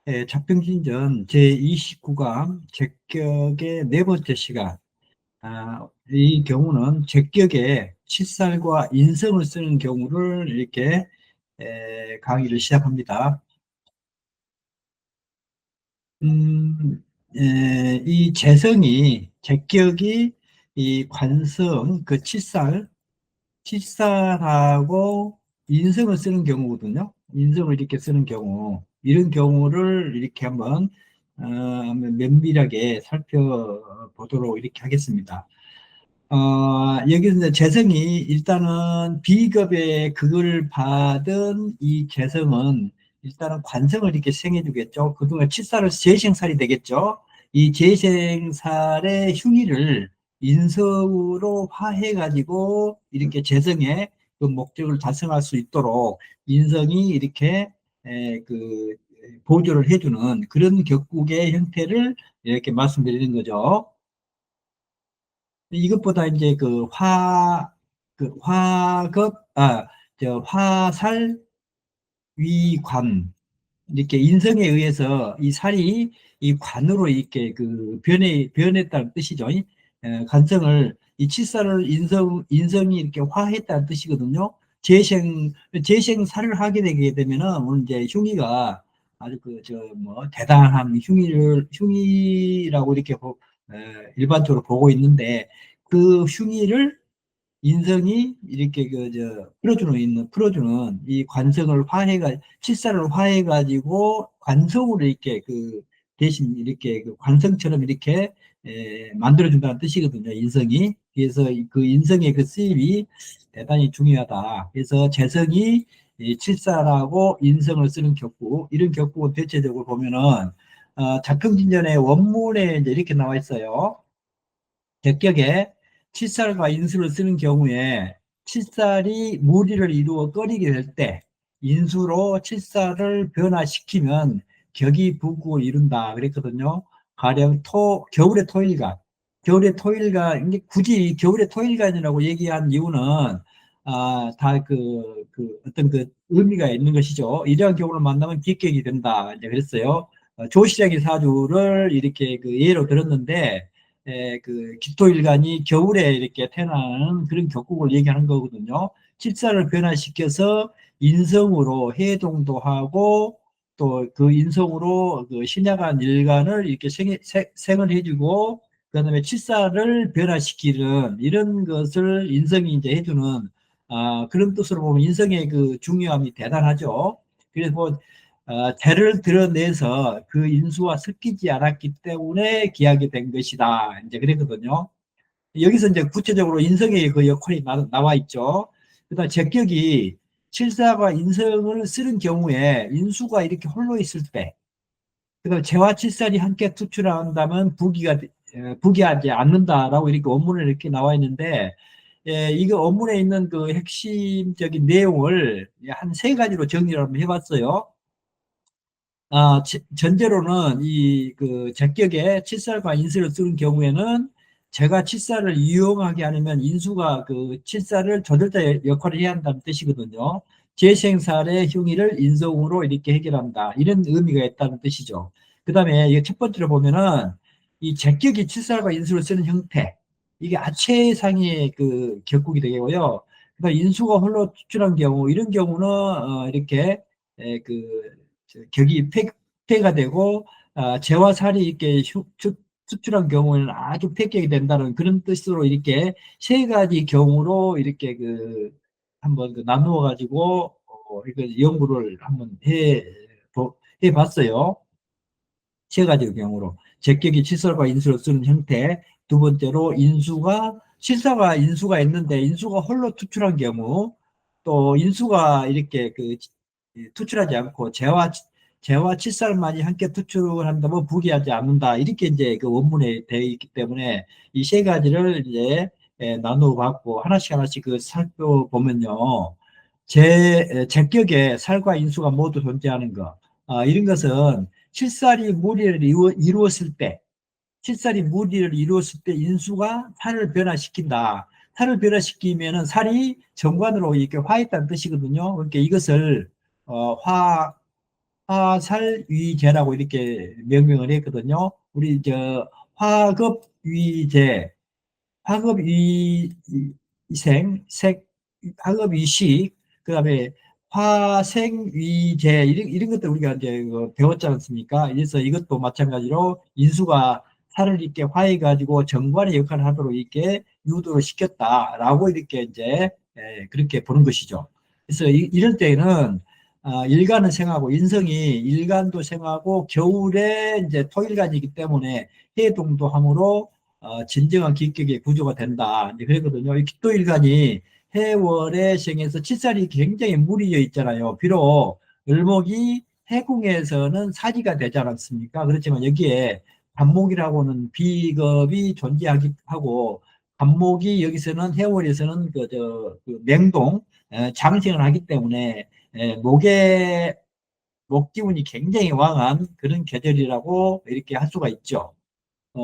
자평진전 제29강 제격의 네 번째 시간. 이 경우는 제격의 치살과 인성을 쓰는 경우를 이렇게 강의를 시작합니다. 음, 이 재성이, 제격이 이 관성, 그 칫살하고 인성을 쓰는 경우거든요. 인성을 이렇게 쓰는 경우, 이런 경우를 이렇게 한번 면밀하게 살펴보도록 이렇게 하겠습니다. 여기서 이제 재성이 일단은 B급의 그걸 받은 이 재성은 일단은 관성을 이렇게 생해 주겠죠. 그동안 칠살을 재생살이 되겠죠. 이 재생살의 흉의를 인성으로 화해 가지고 이렇게 재성의 그 목적을 달성할 수 있도록 인성이 이렇게 그 보조를 해주는 그런 격국의 형태를 이렇게 말씀드리는 거죠. 이것보다 이제 그 화급, 화살, 위관, 이렇게 인성에 의해서 이 살이 이 관으로 이렇게 변했다는 뜻이죠. 관성을, 이 칠살을 인성이 이렇게 화했다는 뜻이거든요. 재생살을 하게 되게 되면은, 오늘 이제 흉의가 아주 대단한 흉의라고 이렇게 일반적으로 보고 있는데, 그 흉의를 인성이 이렇게 풀어주는 이 관성을 칠살을 화해가지고 관성으로 이렇게 대신 이렇게 관성처럼 이렇게 만들어준다는 뜻이거든요, 인성이. 그래서 그 인성의 그 쓰임이 대단히 중요하다. 그래서 재성이 이 칠살하고 인성을 쓰는 격구, 이런 격구는 대체적으로 보면은, 자평진전의 원문에 이제 이렇게 나와 있어요. 격격에 칫살과 인수를 쓰는 경우에 칫살이 무리를 이루어 끓이게 될 때 인수로 칫살을 변화시키면 격이 부구 이룬다 그랬거든요. 가령 겨울의 토일간, 이게 굳이 겨울의 토일간이라고 얘기한 이유는 다 어떤 그 의미가 있는 것이죠. 이러한 경우를 만나면 기격이 된다 이제 그랬어요. 조시장의 사주를 이렇게 예로 들었는데, 기토일간이 겨울에 이렇게 태어나는 그런 격국을 얘기하는 거거든요. 칠살을 변화시켜서 인성으로 해동도 하고, 또 그 인성으로 그 신약한 일간을 이렇게 생을 해주고, 그다음에 칠살을 변화시키는 이런 것을 인성이 이제 해주는, 그런 뜻으로 보면 인성의 그 중요함이 대단하죠. 그래서 뭐 대를 드러내서 그 인수와 섞이지 않았기 때문에 기하게 된 것이다. 이제 그랬거든요. 여기서 이제 구체적으로 인성의 그 역할이 나와 있죠. 그다음 제격이 칠사가 인성을 쓰는 경우에 인수가 이렇게 홀로 있을 때, 그다음 재와 칠살이 함께 투출한다면 부기하지 않는다라고 이렇게 원문에 이렇게 나와 있는데, 이거 원문에 있는 그 핵심적인 내용을 한 세 가지로 정리를 한번 해봤어요. 전제로는 제격에 칠살과 인수를 쓰는 경우에는 제가 칠살을 이용하게 하려면 인수가 그 칠살을 조절자 역할을 해야 한다는 뜻이거든요. 재생살의 흉의를 인성으로 이렇게 해결한다. 이런 의미가 있다는 뜻이죠. 그 다음에 첫 번째로 보면은 이 제격이 칠살과 인수를 쓰는 형태. 이게 아체상의 그 격국이 되고요. 그다음 인수가 홀로 추출한 경우, 이런 경우는 이렇게 격이 폐가 되고 재화살이 이렇게 수출한 경우에는 아주 폐격이 된다는 그런 뜻으로 이렇게 세 가지 경우로 이렇게 한번 나누어 가지고 이거 연구를 한번 해 봤어요. 세 가지 경우로 적격이 칠설과 인수를 쓰는 형태. 두 번째로 칠사가 인수가 있는데 인수가 홀로 투출한 경우, 또 인수가 이렇게 투출하지 않고 재와 칠살만이 함께 투출한다면 부기하지 않는다. 이렇게 이제 그 원문에 되어 있기 때문에 이 세 가지를 이제 나누어 봤고, 하나씩 하나씩 살펴보면요. 제격에 살과 인수가 모두 존재하는 것. 이런 것은 칠살이 무리를 이루었을 때, 인수가 살을 변화시킨다. 살을 변화시키면은 살이 정관으로 이렇게 화했다는 뜻이거든요. 그러니까 이것을 화 화살위제라고 이렇게 명명을 했거든요. 우리 저 화급위제, 화급위생, 화급위식, 그다음에 화생위제 이런 것들 우리가 이제 배웠지 않습니까? 그래서 이것도 마찬가지로 인수가 살을 이렇게 화해 가지고 정관의 역할을 하도록 이렇게 유도를 시켰다라고 이렇게 이제 그렇게 보는 것이죠. 그래서 이럴 때에는 일간은 생하고 인성이 일간도 생하고 겨울에 이제 토일간이기 때문에 해동도 함으로 진정한 기격의 구조가 된다. 이제 그랬거든요. 이 기토일간이 해월의 생에서 칠살이 굉장히 무리져 있잖아요. 비록 을목이 해궁에서는 사지가 되지 않았습니까? 그렇지만 여기에 간목이라고는 비겁이 존재하기 하고 간목이 여기서는 해월에서는 그 맹동 장생을 하기 때문에 목의 목 기운이 굉장히 왕한 그런 계절이라고 이렇게 할 수가 있죠.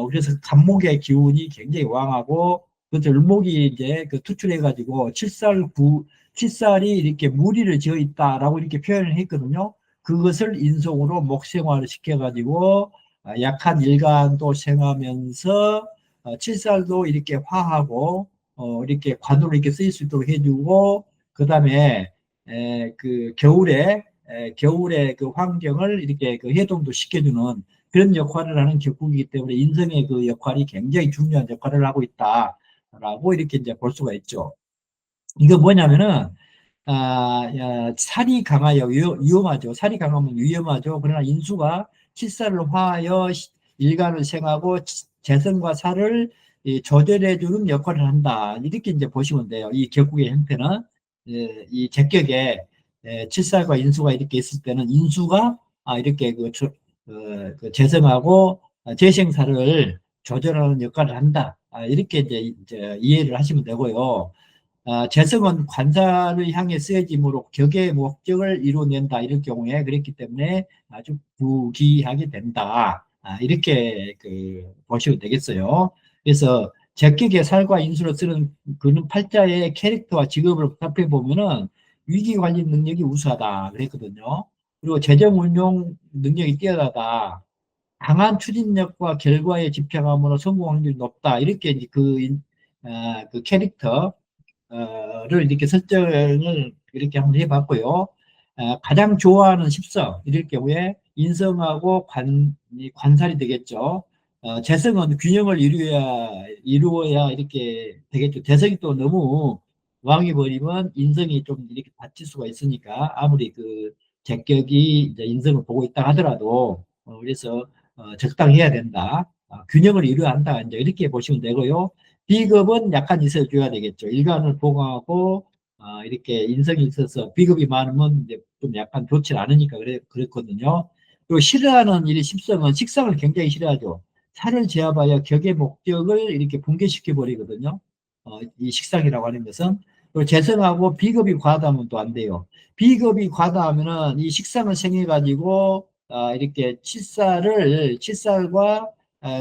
그래서 간목의 기운이 굉장히 왕하고, 그 들목이 이제 그 투출해가지고 칠살이 이렇게 무리를 지어 있다라고 이렇게 표현을 했거든요. 그것을 인성으로 목생화를 시켜가지고, 약한 일간도 생하면서, 칠살도 이렇게 화하고, 이렇게 관으로 이렇게 쓰일 수 있도록 해주고, 그 다음에, 그 겨울에 그 환경을 이렇게 그 해동도 시켜주는 그런 역할을 하는 격국이기 때문에 인성의 그 역할이 굉장히 중요한 역할을 하고 있다라고 이렇게 이제 볼 수가 있죠. 이거 뭐냐면은 살이 강하여 위험하죠. 살이 강하면 위험하죠. 그러나 인수가 칠살을 화하여 일간을 생하고 재성과 살을 조절해 주는 역할을 한다. 이렇게 이제 보시면 돼요. 이 격국의 형태는 이 제격에 칠살과 인수가 이렇게 있을 때는 인수가 이렇게 그 재성하고 재생살을 조절하는 역할을 한다. 이렇게 이제 이해를 하시면 되고요. 재성은 관사를 향해 쓰여짐으로 격의 목적을 이루어낸다. 이럴 경우에 그랬기 때문에 아주 부귀하게 된다. 이렇게 보시면 되겠어요. 그래서 적격의 살과 인수로 쓰는 그는 팔자의 캐릭터와 직업을 살펴보면은 위기 관리 능력이 우수하다. 그랬거든요. 그리고 재정 운용 능력이 뛰어나다. 강한 추진력과 결과에 집착함으로 성공 확률이 높다. 이렇게 이제 그 캐릭터 를 이렇게 설정을 이렇게 한번 해봤고요. 가장 좋아하는 십성 이럴 경우에 인성하고 관살이 되겠죠. 재성은 균형을 이루어야 이렇게 되겠죠. 재성이 또 너무 왕이 버리면 인성이 좀 이렇게 다칠 수가 있으니까 아무리 그 제격이 이제 인성을 보고 있다 하더라도 그래서 적당해야 된다. 균형을 이루어야 한다. 이제 이렇게 보시면 되고요. 비급은 약간 있어줘야 되겠죠. 일간을 보강하고 이렇게 인성이 있어서 비급이 많으면 이제 좀 약간 좋지 않으니까 그랬거든요. 그리고 싫어하는 일 십성은 식상을 굉장히 싫어하죠. 살을 제압하여 격의 목적을 이렇게 붕괴시켜 버리거든요. 이 식상이라고 하는 것은. 그리고 재성하고 비급이 과다하면 또 안 돼요. 비급이 과다하면은 이 식상을 생해 가지고 이렇게 칠살과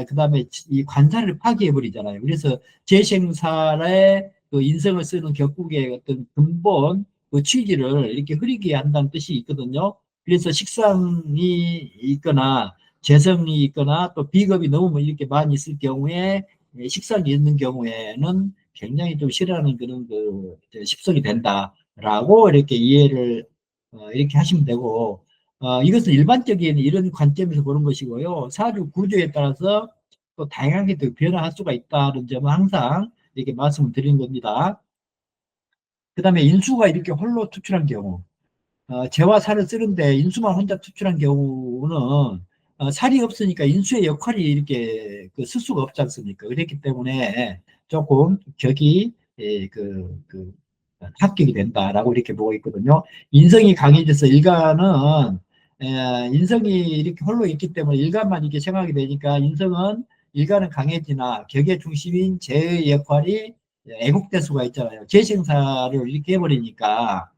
그다음에 이 관사를 파괴해 버리잖아요. 그래서 재생살의 그 인성을 쓰는 격국의 어떤 근본 그 취지를 이렇게 흐리게 한다는 뜻이 있거든요. 그래서 식상이 있거나 재성이 있거나 또 비겁이 너무 이렇게 많이 있을 경우에 식상이 있는 경우에는 굉장히 좀 싫어하는 그런 그 십성이 된다라고 이렇게 이해를 이렇게 하시면 되고 이것은 일반적인 이런 관점에서 보는 것이고요. 사주 구조에 따라서 또 다양하게 또 변화할 수가 있다는 점은 항상 이렇게 말씀을 드리는 겁니다. 그 다음에 인수가 이렇게 홀로 투출한 경우, 재와 살을 쓰는데 인수만 혼자 투출한 경우는 살이 없으니까 인수의 역할이 이렇게 쓸 수가 없지 않습니까? 그렇기 때문에 조금 격이 합격이 된다라고 이렇게 보고 있거든요. 인성이 강해져서 일간은 인성이 이렇게 홀로 있기 때문에 일간만 이렇게 생각하게 되니까 일간은 강해지나 격의 중심인 재의 역할이 애국될 수가 있잖아요. 재생사를 이렇게 해버리니까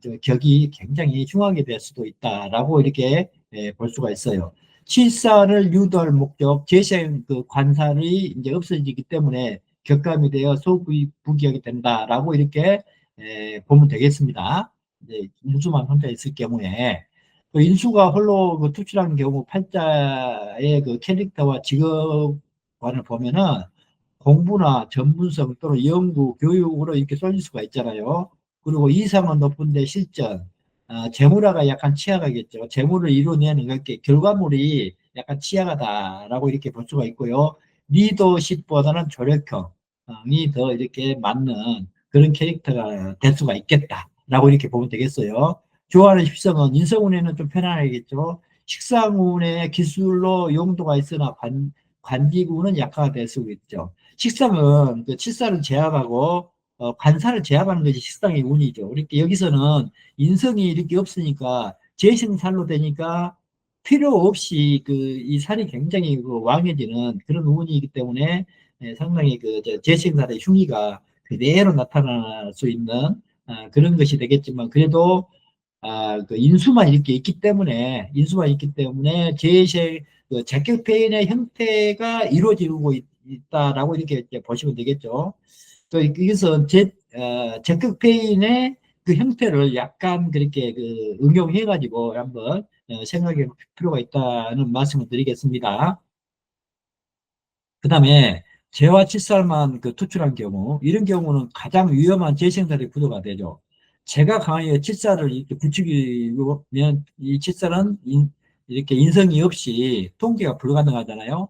저 격이 굉장히 흉하게 될 수도 있다라고 이렇게 볼 수가 있어요. 칠사를 유도할 목적, 재생 그 관살이 이제 없어지기 때문에 격감이 되어 소부기하게 된다라고 이렇게 보면 되겠습니다. 이제 인수만 혼자 있을 경우에. 그 인수가 홀로 그 투출한 경우 팔자의 그 캐릭터와 직업관을 보면은 공부나 전문성 또는 연구, 교육으로 이렇게 쏠릴 수가 있잖아요. 그리고 이상은 높은데 실전, 재물화가 약간 취약하겠죠. 재물을 이루어내는 이렇게 결과물이 약간 취약하다라고 이렇게 볼 수가 있고요. 리더십보다는 조력형이 더 이렇게 맞는 그런 캐릭터가 될 수가 있겠다라고 이렇게 보면 되겠어요. 좋아하는 식성은 인성운에는 좀 편안하겠죠. 식상운의 기술로 용도가 있으나 관기운은 약화가 될 수 있죠. 식상은 그 칠사를 제압하고 관사를 제압하는 것이 식상의 운이죠. 이렇게 여기서는 인성이 이렇게 없으니까 재생살로 되니까 필요 없이 그 이 살이 굉장히 그 왕해지는 그런 운이기 때문에 상당히 그 재생살의 흉의가 그대로 나타날 수 있는 그런 것이 되겠지만 그래도 그 인수만 있기 때문에 제세 그 적격페인의 형태가 이루어지고 있다라고 이렇게 이제 보시면 되겠죠. 또 여기서 적격페인의 그 형태를 약간 그렇게 그 응용해 가지고 한번 생각해 볼 필요가 있다는 말씀을 드리겠습니다. 그 다음에 재와 칫솔만 그 투출한 경우, 이런 경우는 가장 위험한 재생살의 구도가 되죠. 재가 강하여 칫솔을 이렇게 부추기면 이 칫솔은 이렇게 인성이 없이 통제가 불가능하잖아요.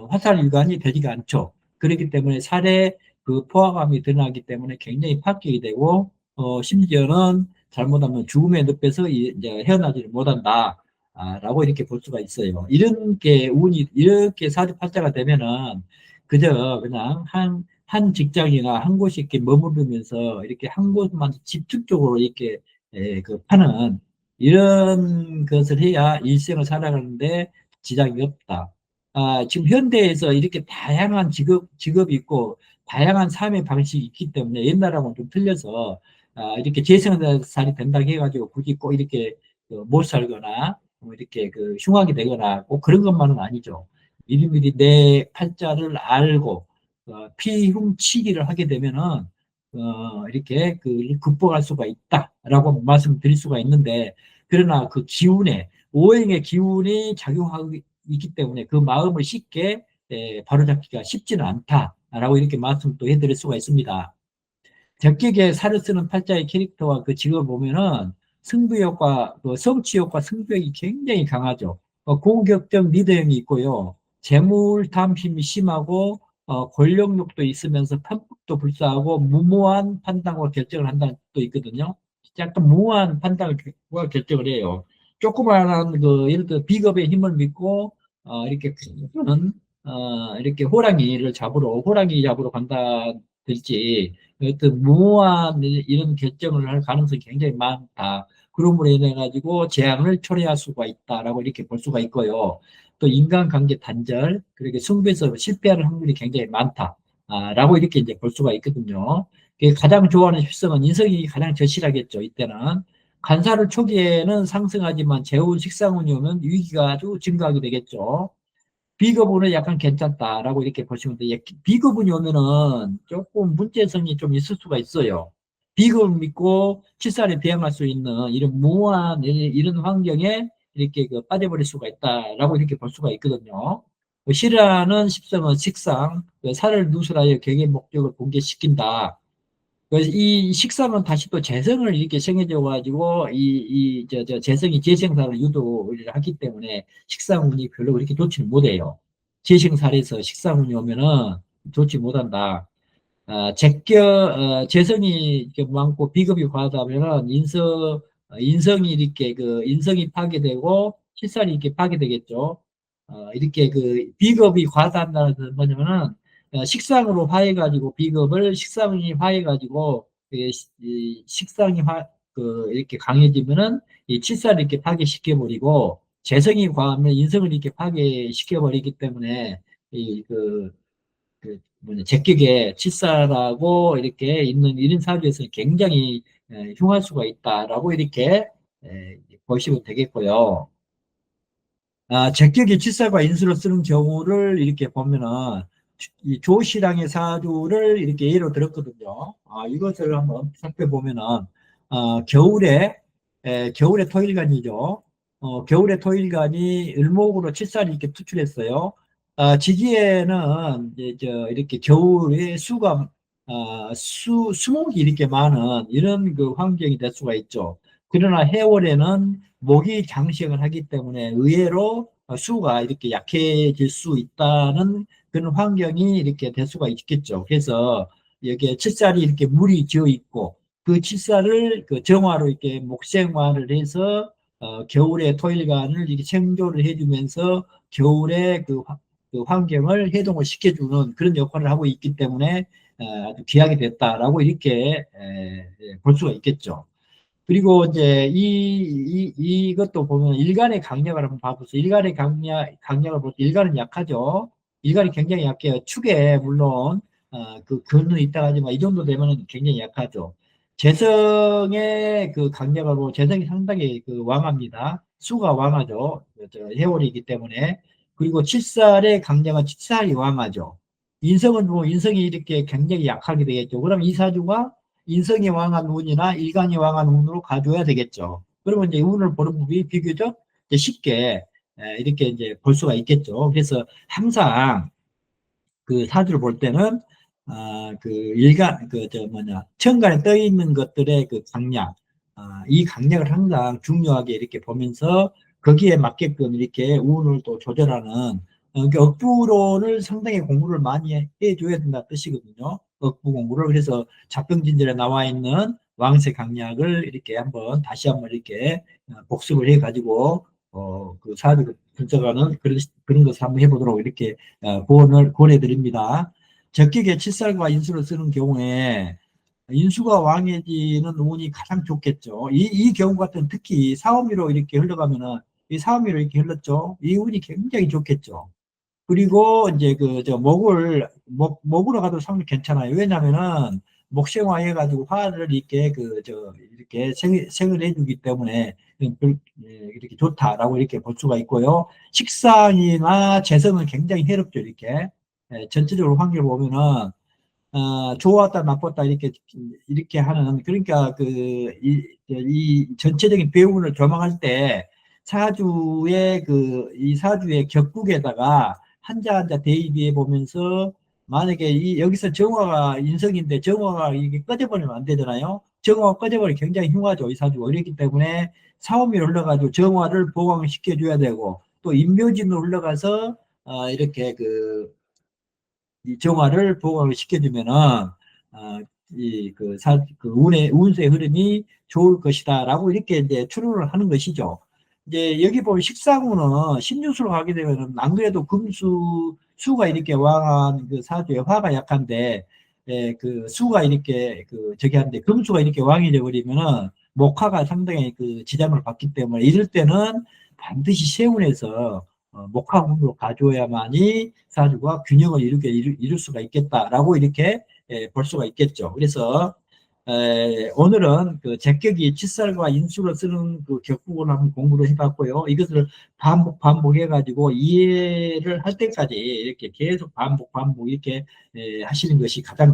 화살 유관이 되지가 않죠. 그렇기 때문에 살에 그 포화감이 드러나기 때문에 굉장히 파괴이 되고, 심지어는 잘못하면 죽음의 늪에서 이제 헤어나지를 못한다. 라고 이렇게 볼 수가 있어요. 이런 게 운이, 이렇게 사주팔자가 되면은 그저 그냥 한 직장이나 한 곳에 이렇게 머무르면서 이렇게 한 곳만 집중적으로 이렇게 그 파는 이런 것을 해야 일생을 살아가는데 지장이 없다. 지금 현대에서 이렇게 다양한 직업이 있고 다양한 삶의 방식이 있기 때문에 옛날하고는 좀 틀려서 이렇게 재생살이 된다고 해가지고 굳이 꼭 이렇게 못 살거나 뭐 이렇게 그 흉악이 되거나 꼭 그런 것만은 아니죠. 미리미리 내 팔자를 알고 피흉치기를 하게 되면은 이렇게 그 극복할 수가 있다라고 말씀드릴 수가 있는데 그러나 그 기운에 오행의 기운이 작용하고 있기 때문에 그 마음을 쉽게 바로잡기가 쉽지는 않다라고 이렇게 말씀 또 해드릴 수가 있습니다. 적격에 살을 쓰는 팔자의 캐릭터와 그 직업을 보면은 승부욕과 그 성취욕과 승부욕이 굉장히 강하죠. 고격적 리더형이 있고요. 재물 탐심이 심하고 권력욕도 있으면서 편법도 불사하고 무모한 판단과 결정을 한다는 뜻도 있거든요. 약간 무모한 판단과 결정을 해요. 조그마한 그 예를 들어 비겁의 힘을 믿고 이렇게 큰 이렇게 호랑이 잡으러 간다 될지 어떤 무모한 이런 결정을 할 가능성이 굉장히 많다. 그러므로 인해 가지고 재앙을 초래할 수가 있다라고 이렇게 볼 수가 있고요. 또 인간관계 단절, 그렇게 승부에서 실패하는 확률이 굉장히 많다. 라고 이렇게 이제 볼 수가 있거든요. 가장 좋아하는 습성은 인성이 가장 절실하겠죠. 이때는 간사를 초기에는 상승하지만 재운 식상운이 오면 위기가 아주 증가하게 되겠죠. 비거분은 약간 괜찮다라고 이렇게 보시면 돼요. 비거분이 오면은 조금 문제성이 좀 있을 수가 있어요. 비겁을 믿고 칠살에 대응할 수 있는 이런 무한 이런 환경에 이렇게 그 빠져버릴 수가 있다라고 이렇게 볼 수가 있거든요. 싫어하는 십성은 식상, 살을 누설하여 경의 목적을 붕괴시킨다. 그래서 이 식상은 다시 또 재성을 이렇게 생겨져 가지고 재성이 재생살을 유도를 하기 때문에 식상운이 별로 그렇게 좋지는 못해요. 재생살에서 식상운이 오면은 좋지 못한다. 재성이 이렇게 많고 비겁이 과하다면은 인성이 이렇게 그 인성이 파괴되고 실살이 이렇게 파괴되겠죠. 이렇게 그 비겁이 과다한다는 것은 뭐냐면은 식상으로 화해가지고 비겁을 식상이 화해가지고 이 식상이 이렇게 강해지면은 이 칠살을 이렇게 파괴시켜버리고 재성이 과하면 인성을 이렇게 파괴시켜버리기 때문에 적격에 칠사라고 이렇게 있는 이런 사주에서는 굉장히 흉할 수가 있다라고 이렇게 보시면 되겠고요. 적격에 칠사과 인수를 쓰는 경우를 이렇게 보면은 이 조실랑의 사주를 이렇게 예로 들었거든요. 이것을 한번 살펴보면은 겨울에 토일간이죠. 겨울에 토일간이 을목으로 칠살이 이렇게 투출했어요. 지기에는 이제 이렇게 겨울에 수목이 이렇게 많은 이런 그 환경이 될 수가 있죠. 그러나 해월에는 목이 장식을 하기 때문에 의외로 수가 이렇게 약해질 수 있다는 그런 환경이 이렇게 될 수가 있겠죠. 그래서 여기에 칠살이 이렇게 물이 지어 있고 그 칠살을 그 정화로 이렇게 목생화를 해서 겨울에 토일관을 이렇게 생조를 해주면서 겨울에 그 환경을 해동을 시켜주는 그런 역할을 하고 있기 때문에 아주 귀하게 됐다라고 이렇게 볼 수가 있겠죠. 그리고 이제 이것도 보면 일간의 강약을 한번 봐보세요. 일간의 강약을 볼 때 일간은 약하죠. 일간이 굉장히 약해요. 축에 물론 그 근은 있다 하지만 이 정도 되면 굉장히 약하죠. 재성의 그 강약을 보면 재성이 상당히 그 왕합니다. 수가 왕하죠. 해월이기 때문에. 그리고 칠살의 강약은 칠살이 왕하죠. 인성은 뭐 인성이 이렇게 굉장히 약하게 되겠죠. 그럼 이 사주가 인성이 왕한 운이나 일간이 왕한 운으로 가져야 되겠죠. 그러면 이제 운을 보는 법이 비교적 이제 쉽게 이렇게 이제 볼 수가 있겠죠. 그래서 항상 그 사주를 볼 때는 그 일간 그 저 뭐냐 천간에 떠 있는 것들의 그 강약 이 강약을 항상 중요하게 이렇게 보면서 거기에 맞게끔 이렇게 운을 또 조절하는 그 억부론을 상당히 공부를 많이 해줘야 된다 뜻이거든요. 억부 공부를 그래서 잡병진절에 나와 있는 왕세 강약을 이렇게 다시 한번 이렇게 복습을 해가지고 그 사주를 분석하는 그런 것을 한번 해보도록 이렇게 고언을 권해드립니다. 적격에 칠살과 인수를 쓰는 경우에 인수가 왕해지는 운이 가장 좋겠죠. 이 경우 같은 특히 사오미로 이렇게 흘러가면은 이 사오미로 이렇게 흘렀죠. 이 운이 굉장히 좋겠죠. 그리고 이제 목으로 가도 상당히 괜찮아요. 왜냐면은 목생화 해가지고 화를 이렇게 이렇게 생을 해주기 때문에 이렇게 좋다라고 이렇게 볼 수가 있고요. 식상이나 재성은 굉장히 해롭죠. 이렇게 전체적으로 환경을 보면은 좋았다 나빴다 이렇게 하는 그러니까 이 전체적인 배운을 조망할 때 사주의 이 사주의 격국에다가 한자 한자 대입해 보면서 만약에 여기서 정화가 인성인데 정화가 이게 꺼져버리면 안 되잖아요. 정화가 꺼져버리면 굉장히 흉하죠. 이 사주가. 그렇기 때문에 사오미로 흘러가지고 정화를 보강시켜 줘야 되고 또 인묘진으로 흘러가서 이렇게 이 정화를 보강을 시켜주면은 운세의 흐름이 좋을 것이다라고 이렇게 이제 추론을 하는 것이죠. 이제 여기 보면 식상운은 신유수로 가게 되면은 안 그래도 수가 이렇게 왕한 그 사주에 화가 약한데 그 수가 이렇게 저기 한데 금수가 이렇게 왕이 되버리면은 목화가 상당히 그 지장을 받기 때문에 이럴 때는 반드시 세운에서 목화운으로 가져야만이 사주가 균형을 이룰 수가 있겠다라고 이렇게 볼 수가 있겠죠. 그래서 오늘은 그 제격이 칠살과 인수를 쓰는 그 격국을 한번 공부를 해봤고요. 이것을 반복해가지고 이해를 할 때까지 이렇게 계속 반복 이렇게 하시는 것이 가장